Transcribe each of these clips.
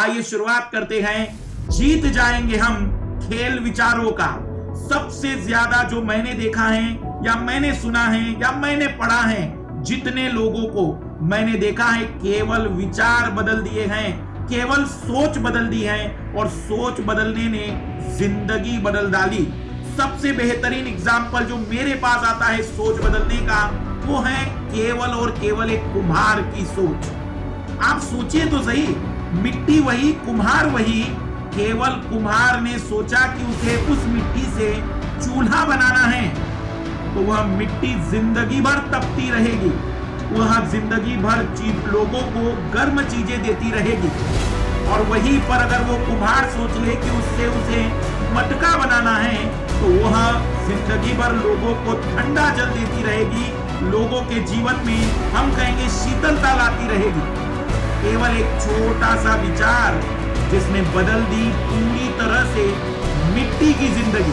आइए शुरुआत करते हैं। जीत जाएंगे हम खेल विचारों का। सबसे ज्यादा जो मैंने देखा है या मैंने सुना है या मैंने पढ़ा है, जितने लोगों को मैंने देखा है केवल विचार बदल दिए हैं, केवल सोच बदल दी है और सोच बदलने ने जिंदगी बदल डाली। सबसे बेहतरीन एग्जाम्पल जो मेरे पास आता है सोच बदलने का, वो है केवल और केवल एक कुम्हार की सोच। आप सोचिए तो सही, मिट्टी वही, कुम्हार वही। केवल कुम्हार ने सोचा कि उसे उस मिट्टी से चूल्हा बनाना है, तो वह मिट्टी जिंदगी भर तपती रहेगी, वह जिंदगी भर लोगों को गर्म चीजें देती रहेगी। और वहीं पर अगर वो कुम्हार सोच ले कि उससे उसे मटका बनाना है, तो वह जिंदगी भर लोगों को ठंडा जल देती रहेगी, लोगों के जीवन में हम कहेंगे शीतलता लाती रहेगी। केवल एक छोटा सा विचार जिसने बदल दी पूरी तरह से मिट्टी की जिंदगी।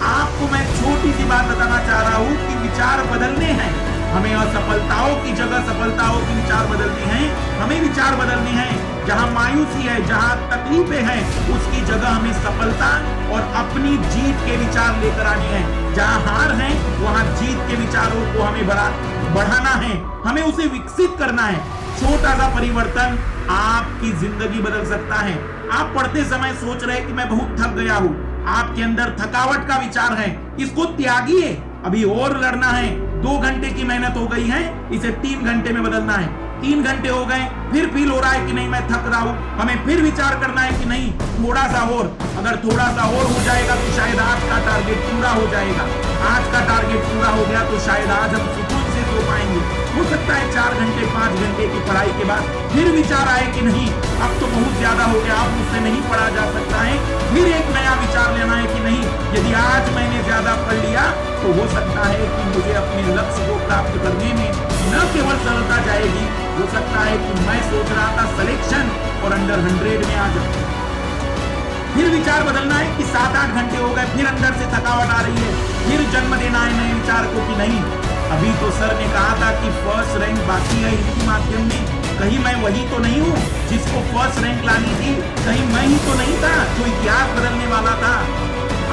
आपको मैं छोटी सी बात बताना चाह रहा हूं कि विचार बदलने हैं हमें। असफलताओं की जगह सफलताओं के विचार बदलने हैं, हमें विचार बदलने हैं। जहां मायूसी है, जहां तकलीफें हैं, उसकी जगह हमें सफलता और अपनी जीत के विचार लेकर आने हैं। जहां हार है वहां जीत के विचारों को हमें बढ़ाना है, हमें उसे विकसित करना है। छोटा सा परिवर्तन आपकी जिंदगी बदल सकता है। आप पढ़ते समय सोच रहे कि मैं बहुत थक गया हूं, आपके अंदर थकावट का विचार है, इसको त्यागिए। अभी और लड़ना है, 2 घंटे की मेहनत हो गई है, इसे 3 घंटे में बदलना है। 3 घंटे हो गए, फिर फील हो रहा है कि नहीं मैं थक रहा हूं, हमें फिर विचार करना है कि नहीं थोड़ा सा और, अगर थोड़ा सा और हो जाएगा तो शायद आज का टारगेट पूरा हो जाएगा। आज का टारगेट पूरा हो गया तो शायद आज हम सुकून से सो पाएंगे। हो सकता है 4 घंटे 5 घंटे की पढ़ाई के बाद फिर विचार आए कि नहीं अब तो बहुत ज्यादा हो गया, अब मुझसे नहीं पढ़ा जा सकता है। फिर एक नया विचार लेना है कि नहीं, यदि आज मैंने ज्यादा पढ़ लिया तो हो सकता है कि मुझे अपने लक्ष्य को प्राप्त करने में न केवल सरलता जाएगी, हो सकता है कि मैं सोच रहा था सिलेक्शन और अंडर 100 में आ जाऊं। फिर विचार बदलना है कि 7-8 घंटे हो गए, फिर अंदर से थकावट आ रही है, फिर जन्म देना है नए विचार को कि नहीं अभी तो सर ने कहा था कि फर्स्ट रैंक बाकी है हिंदी माध्यम में, कहीं मैं वही तो नहीं हूँ जिसको फर्स्ट रैंक लानी थी, कहीं मैं ही तो नहीं था जो इतिहास बदलने वाला था।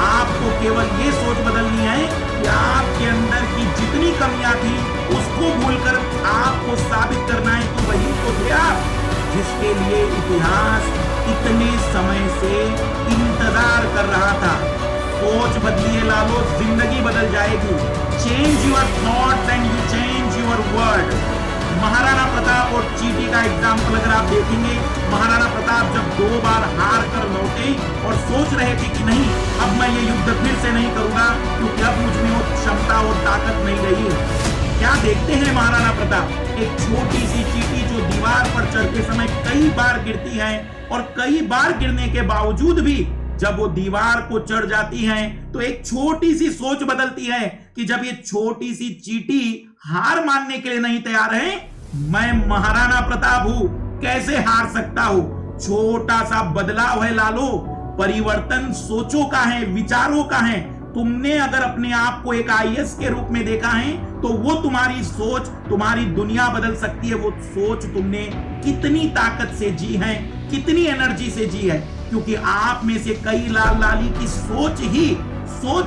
आपको केवल ये सोच बदलनी है कि आपके अंदर की जितनी कमियां थी उसको भूलकर आपको साबित करना है कि वही तो थे आप जिसके लिए इतिहास इतने समय से इंतजार कर रहा था। सोच बदलिए लालो, जिंदगी बदल जाएगी। Change your thoughts and you change your world. Maharana Pratap और चींटी का एग्जाम्पल अगर आप देखेंगे, महाराणा प्रताप जब 2 बार हार कर लौटे और सोच रहे थे कि नहीं अब मैं ये युद्ध फिर से नहीं करूंगा क्योंकि अब मुझ में वो क्षमता और ताकत नहीं रही। क्या देखते हैं महाराणा प्रताप, एक छोटी सी चींटी जो दीवार पर चढ़ते समय कई बार गिरती है और कई बार गिरने के बावजूद भी जब वो दीवार को चढ़ जाती है तो एक छोटी सी सोच बदलती है कि जब ये छोटी सी चींटी हार मानने के लिए नहीं तैयार है, मैं महाराणा प्रताप हूं, कैसे हार सकता हूं। छोटा सा बदलाव है लालो, परिवर्तन सोचों का है, विचारों का है। तुमने अगर अपने आप को एक आईएएस के रूप में देखा है तो वो तुम्हारी सोच तुम्हारी दुनिया बदल सकती है। वो सोच तुमने कितनी ताकत से जी है, कितनी एनर्जी से जी है, क्योंकि आप में से कई लाल लाली की सोच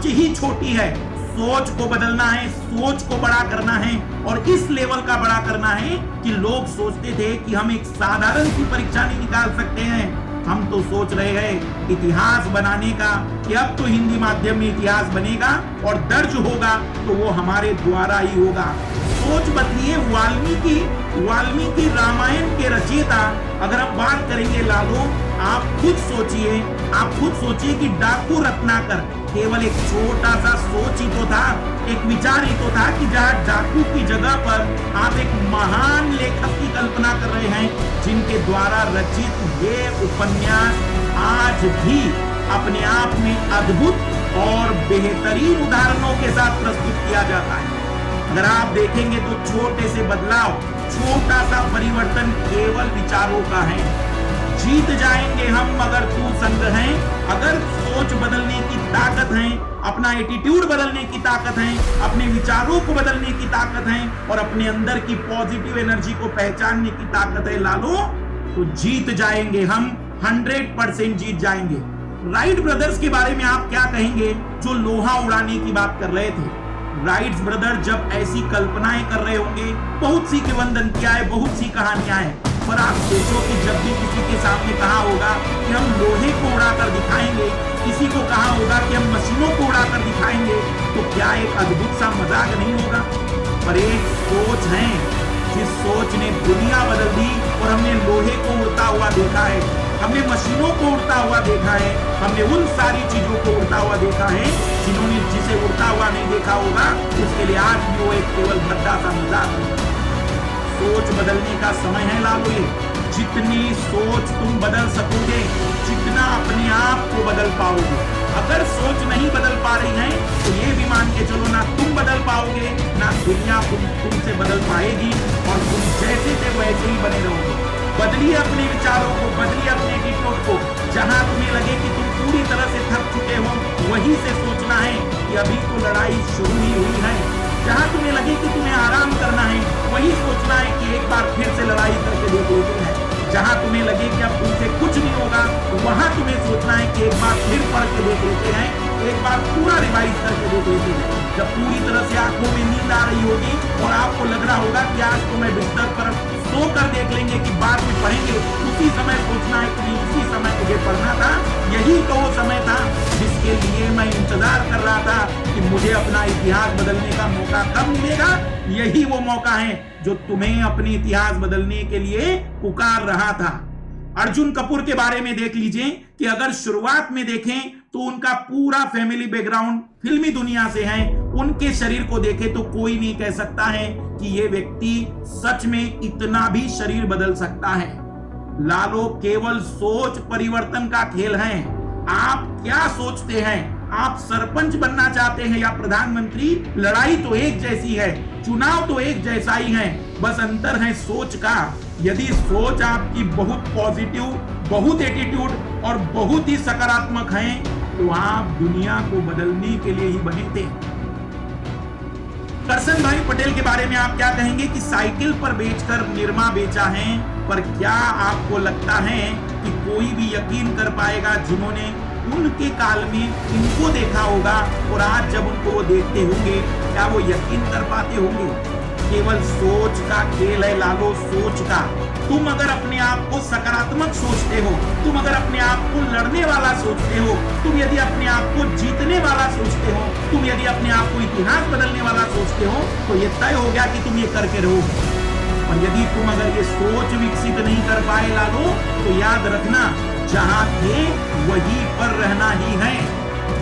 ही छोटी है। सोच को बदलना है, सोच को बड़ा करना है और इस लेवल का बड़ा करना है कि लोग सोचते थे कि हम एक साधारण सी परीक्षा नहीं निकाल सकते हैं, हम तो सोच रहे हैं इतिहास बनाने का कि अब तो हिंदी माध्यम में इतिहास बनेगा और दर्ज होगा तो वो हमारे द्वारा ही होगा। सोच बदलिए। वाल्मीकि रामायण के रचयिता अगर हम बात करेंगे लालो, आप खुद सोचिए कि डाकू रत्नाकर केवल एक छोटा सा सोच ही तो था, एक विचार ही तो था कि जहां डाकू की जगह पर आप एक महान लेखक की कल्पना कर रहे हैं जिनके द्वारा रचित ये उपन्यास आज भी अपने आप में अद्भुत और बेहतरीन उदाहरणों के साथ प्रस्तुत किया जाता है। अगर आप देखेंगे तो छोटे से बदलाव, छोटा सा परिवर्तन केवल विचारों का है। जीत जाएंगे हम अगर तू संग है, अगर सोच बदलने की ताकत है, अपना एटीट्यूड बदलने की ताकत है, अपने विचारों को बदलने की ताकत है और अपने अंदर की पॉजिटिव एनर्जी को पहचानने की ताकत है लालो, तो जीत जाएंगे हम 100% जीत जाएंगे। राइट ब्रदर्स के बारे में आप क्या कहेंगे, जो लोहा उड़ाने की बात कर रहे थे? राइट ब्रदर जब ऐसी कल्पनाएं कर रहे होंगे, बहुत सी किंवदंतियां हैं, बहुत सी कहानियां हैं, पर आप सोचो कि जब भी किसी के सामने कहा होगा कि हम लोहे को उड़ाकर दिखाएंगे, किसी को कहा होगा कि हम मशीनों को उड़ाकर दिखाएंगे, तो क्या एक अद्भुत सा मजाक नहीं होगा? पर एक सोच है जिस सोच ने दुनिया बदल दी, और हमने लोहे को उड़ता हुआ देखा है, हमने मशीनों को उड़ता हुआ देखा है, हमने उन सारी चीजों को उड़ता हुआ देखा है जिन्होंने जिसे उड़ता हुआ नहीं देखा होगा उसके लिए आज भी वो एक केवल भद्दा सा मजाक है। सोच बदलने का समय है लालो। ये जितनी सोच तुम बदल सकोगे, जितना अपने आप को बदल पाओगे। अगर सोच नहीं बदल पा रही है तो ये भी मान के चलो, ना तुम बदल पाओगे, ना दुनिया तुमसे बदल पाएगी, और तुम जैसे थे वैसे ही बने रहोगे। बदलिए अपने विचारों को, बदलिए अपने एटीट्यूड को। जहां तुम्हें लगे कि तुम पूरी तरह से थक चुके हो, वहीं से सोचना है कि अभी तो लड़ाई शुरू ही हुई है। जहां तुम्हें लगे कि तुम्हें आराम करना है, वही सोचना है कि एक बार फिर से लड़ाई करके देख लेते हैं। जहां तुम्हें लगे कि अब तुमसे कुछ नहीं होगा, वहां तुम्हें सोचना है कि एक बार फिर पढ़ के देख लेते हैं, एक बार पूरा रिवाइज करके देख लेते हैं। जब पूरी तरह से आंखों में नींद आ रही होगी और आपको लग रहा होगा कि आज तो मैं बिस्तर पर सो कर देख लेंगे कि बाद में पढ़ेंगे, उसी समय सोचना है कि उसी समय मुझे पढ़ना था। यही तो वो समय था जिसके लिए मैं इंतजार कर रहा था कि मुझे अपना इतिहास बदलने का मौका कब मिलेगा। यही वो मौका है जो तुम्हें अपने इतिहास बदलने के लिए पुकार रहा था। अर्जुन कपूर के बारे में देख लीजिए कि अगर शुरुआत में देखें तो उनका पूरा फैमिली बैकग्राउंड फिल्मी दुनिया से है। उनके शरीर को देखें तो कोई नहीं कह सकता है कि ये व्यक्ति सच में इतना भी शरीर बदल सकता है। लालो, केवल सोच परिवर्तन का खेल है। आप क्या सोचते हैं? आप सरपंच बनना चाहते हैं या प्रधानमंत्री? लड़ाई तो एक जैसी है, चुनाव तो एक जैसा ही है, बस अंतर है सोच का। यदि सोच आपकी बहुत पॉजिटिव, बहुत एटीट्यूड और बहुत ही सकारात्मक है तो आप दुनिया को बदलने के लिए ही बने थे। करसन भाई पटेल के बारे में आप क्या कहेंगे कि साइकिल पर बेचकर निरमा बेचा है, पर क्या आपको लगता है कि कोई भी यकीन कर पाएगा जिन्होंने उनके काल में इनको देखा होगा और आज जब उनको वो देखते होंगे, क्या वो यकीन कर पाते होंगे? केवल सोच का खेल है लालो, सोच का। तुम अगर अपने आप को सकारात्मक सोचते हो, तुम अगर अपने आप को लड़ने वाला सोचते हो, तुम यदि अपने आप को जीतने वाला सोचते हो, तुम यदि अपने आप को इतिहास बदलने वाला सोचते हो, तो ये तय हो गया कि तुम ये करके रहोगे। और यदि तुम अगर ये सोच विकसित नहीं कर पाए लालो, तो याद रखना, जहां थे वहीं पर रहना ही है।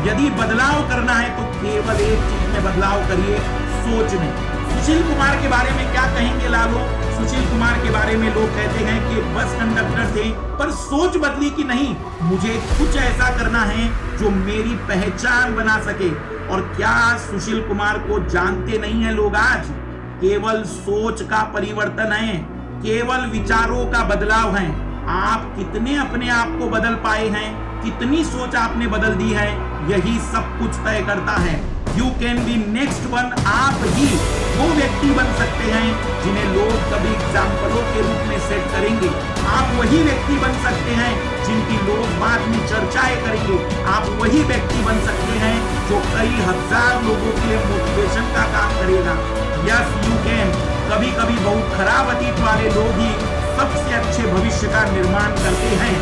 यदि बदलाव करना है तो केवल एक चीज में बदलाव करिए, सोच में। सुशील कुमार के बारे में क्या कहेंगे लालो? सुशील कुमार के बारे में लोग कहते हैं कि बस कंडक्टर थे, पर सोच बदली कि नहीं, मुझे कुछ ऐसा करना है जो मेरी पहचान बना सके। और क्या सुशील कुमार को जानते नहीं है लोग आज? केवल सोच का परिवर्तन है, केवल विचारों का बदलाव है। आप कितने अपने आप को बदल पाए हैं, कितनी सोच आपने बदल दी है, यही सब कुछ तय करता है। You can be next one. आप ही वो व्यक्ति बन सकते हैं जिन्हें लोग कभी एग्जाम्पलों के रूप में सेट करेंगे। आप वही व्यक्ति बन सकते हैं जिनकी लोग बाद में चर्चाएं करेंगे। आप वही व्यक्ति बन सकते हैं जो कई हजार लोगों के लिए मोटिवेशन का काम करेगा। Yes you can. कभी कभी बहुत खराब अतीत वाले लोग ही सबसे अच्छे भविष्य का निर्माण करते हैं।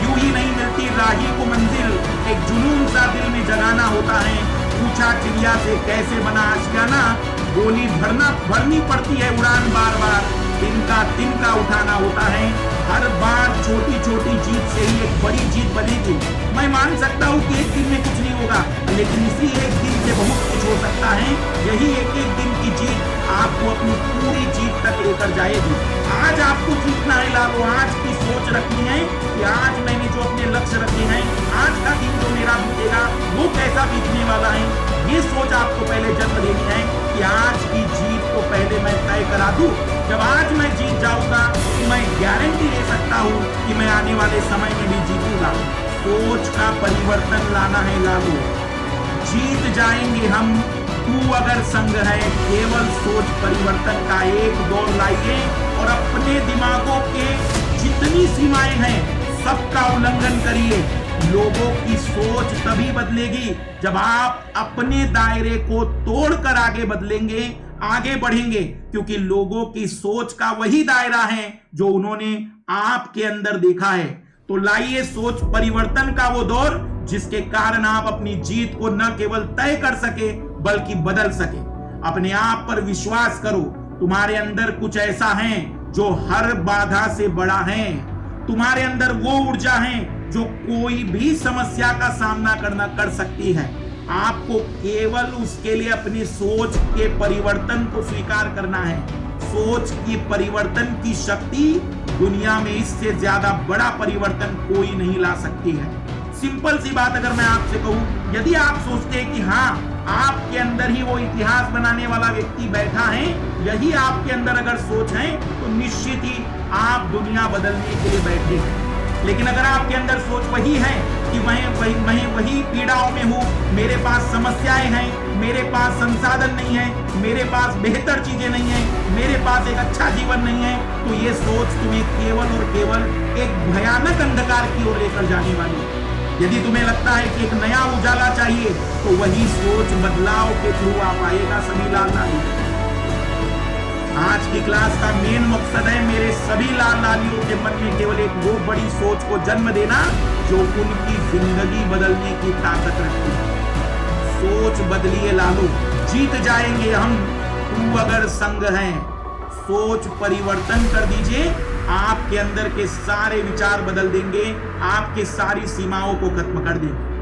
यूं ही नहीं मिलती राही को मंजिल, एक जुनून सा दिल में जगाना होता है। पूछा चिड़िया से कैसे बना आशियाना, गोली भरनी पड़ती है उड़ान बार बार, तिनका उठाना होता है। हर बार छोटी छोटी जीत से ही एक बड़ी जीत बनेगी। मैं मान सकता हूँ कि एक दिन में कुछ नहीं होगा, लेकिन इसी एक दिन से बहुत कुछ हो सकता है। यही एक एक दिन की जीत आपको अपनी पूरी जीत तक लेकर जाएगी। आज आपको जीतना है लालो, आज की सोच रखनी है कि आज मैंने जो अपने लक्ष्य रखे हैं, आज का दिन जो मेरा बीतेगा वो कैसा बीतने वाला है, ये सोच आपको पहले जन्म देनी है कि आज की जीत को पहले मैं तय करा दूं। जब आज मैं जीत जाऊंगा तो मैं गारंटी ले सकता हूं कि मैं आने वाले समय में भी जीतूंगा। सोच का परिवर्तन लाना है लालो, जीत जाएंगे हम। तू अगर संग है, केवल सोच परिवर्तन का एक दौर लाइए और अपने दिमागों के जितनी सीमाएं हैं सबका उल्लंघन करिए। लोगों की सोच तभी बदलेगी जब आप अपने दायरे को तोड़कर आगे बदलेंगे, आगे बढ़ेंगे, क्योंकि लोगों की सोच का वही दायरा है जो उन्होंने आपके अंदर देखा है। तो लाइए सोच परिवर्तन का वो दौर जिसके कारण आप अपनी जीत को न केवल तय कर सके बल्कि बदल सके। अपने आप पर विश्वास करो, तुम्हारे अंदर कुछ ऐसा है जो हर बाधा से बड़ा है। तुम्हारे अंदर वो ऊर्जा है जो कोई भी समस्या का सामना कर सकती है। आपको केवल उसके लिए अपनी सोच के परिवर्तन को स्वीकार करना है। सोच की परिवर्तन की शक्ति दुनिया में इससे ज्यादा बड़ा परिवर्तन कोई नहीं ला सकती है। सिंपल सी बात अगर मैं आपसे कहूं, यदि आप सोचते हैं कि हाँ आपके अंदर ही वो इतिहास बनाने वाला व्यक्ति बैठा है, यही आपके अंदर अगर सोच है तो निश्चित ही आप दुनिया बदलने के लिए बैठे हैं। लेकिन अगर आपके अंदर सोच वही है कि मैं वही पीड़ाओं में हूं, मेरे पास समस्याएं हैं, मेरे पास संसाधन नहीं है, मेरे पास बेहतर चीजें नहीं है, मेरे पास एक अच्छा जीवन नहीं है, तो ये सोच तुम्हें केवल और केवल एक भयानक अंधकार की ओर लेकर जाने वाली है। यदि तुम्हें लगता है कि एक नया उजाला चाहिए तो वही सोच बदलाव के थ्रू आ पाएगा। सभी लाल लाली, आज की क्लास का मेन मकसद है मेरे सभी लाल लालियों के मन में केवल एक वो बड़ी सोच को जन्म देना जो उनकी जिंदगी बदलने की ताकत रखती है। सोच बदलिए लालो, जीत जाएंगे हम, तू अगर संग है। सोच परिवर्तन कर दीजिए, आपके अंदर के सारे विचार बदल देंगे, आपके सारी सीमाओं को खत्म कर देंगे।